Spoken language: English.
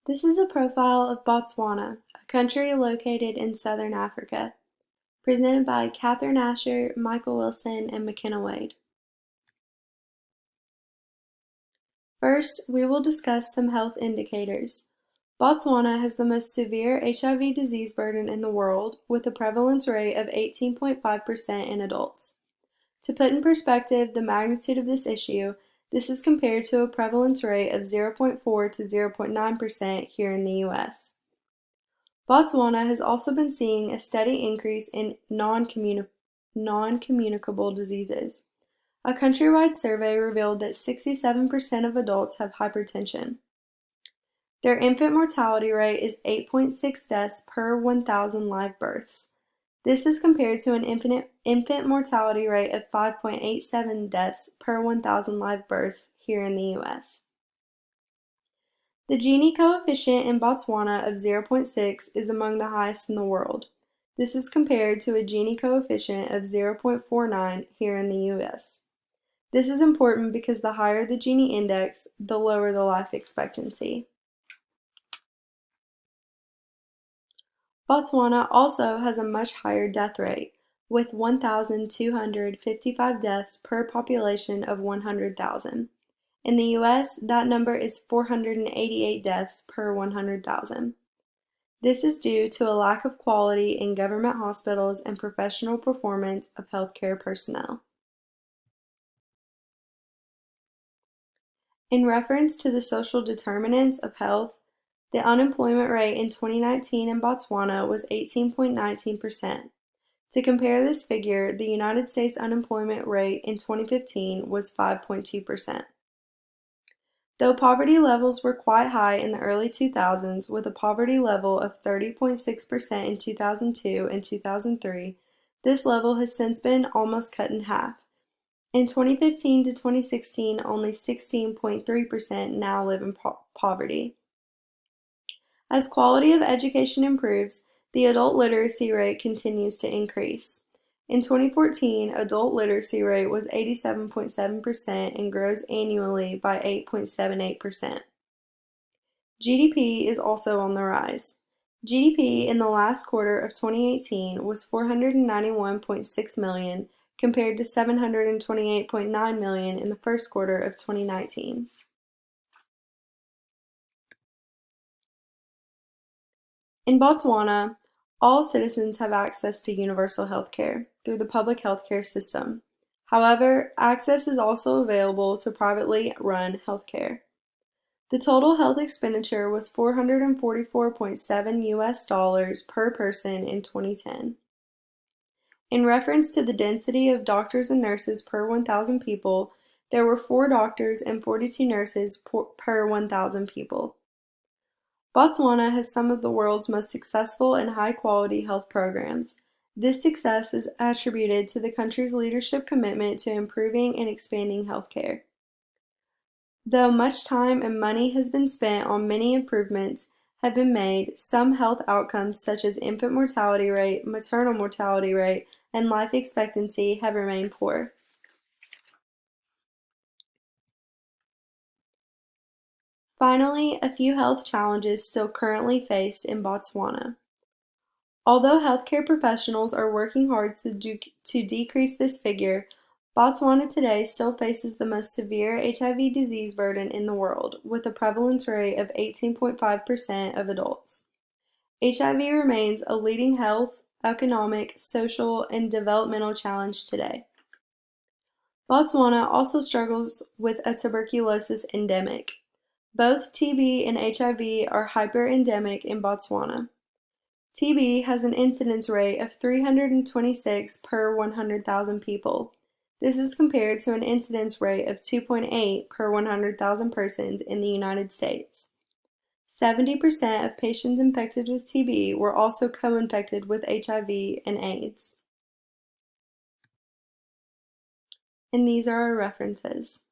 This is a profile of Botswana, a country located in southern Africa, presented by Catherine Asher, Michael Wilson, and McKenna Wade. First, we will discuss some health indicators. Botswana has the most severe HIV disease burden in the world, with a prevalence rate of 18.5% in adults. To put in perspective the magnitude of this issue, this is compared to a prevalence rate of 0.4 to 0.9% here in the US. Botswana has also been seeing a steady increase in non-communicable diseases. A countrywide survey revealed that 67% of adults have hypertension. Their infant mortality rate is 8.6 deaths per 1,000 live births. This is compared to an infant mortality rate of 5.87 deaths per 1,000 live births here in the US. The Gini coefficient in Botswana of 0.6 is among the highest in the world. This is compared to a Gini coefficient of 0.49 here in the US. This is important because the higher the Gini index, the lower the life expectancy. Botswana also has a much higher death rate, with 1,255 deaths per population of 100,000. In the US, that number is 488 deaths per 100,000. This is due to a lack of quality in government hospitals and professional performance of healthcare personnel. In reference to the social determinants of health, the unemployment rate in 2019 in Botswana was 18.19%. To compare this figure, the United States unemployment rate in 2015 was 5.2%. Though poverty levels were quite high in the early 2000s, with a poverty level of 30.6% in 2002 and 2003, this level has since been almost cut in half. In 2015 to 2016, only 16.3% now live in poverty. As quality of education improves, the adult literacy rate continues to increase. In 2014, adult literacy rate was 87.7% and grows annually by 8.78%. GDP is also on the rise. GDP in the last quarter of 2018 was $491.6 million compared to $728.9 million in the first quarter of 2019. In Botswana, all citizens have access to universal health care through the public health care system. However, access is also available to privately run health care. The total health expenditure was $444.7 US per person in 2010. In reference to the density of doctors and nurses per 1,000 people, there were 4 doctors and 42 nurses per 1,000 people. Botswana has some of the world's most successful and high-quality health programs. This success is attributed to the country's leadership commitment to improving and expanding healthcare. Though much time and money has been spent on many improvements have been made, some health outcomes such as infant mortality rate, maternal mortality rate, and life expectancy have remained poor. Finally, a few health challenges still currently faced in Botswana. Although healthcare professionals are working hard to decrease this figure, Botswana today still faces the most severe HIV disease burden in the world, with a prevalence rate of 18.5% of adults. HIV remains a leading health, economic, social, and developmental challenge today. Botswana also struggles with a tuberculosis endemic. Both TB and HIV are hyper-endemic in Botswana. TB has an incidence rate of 326 per 100,000 people. This is compared to an incidence rate of 2.8 per 100,000 persons in the United States. 70% of patients infected with TB were also co-infected with HIV and AIDS. And these are our references.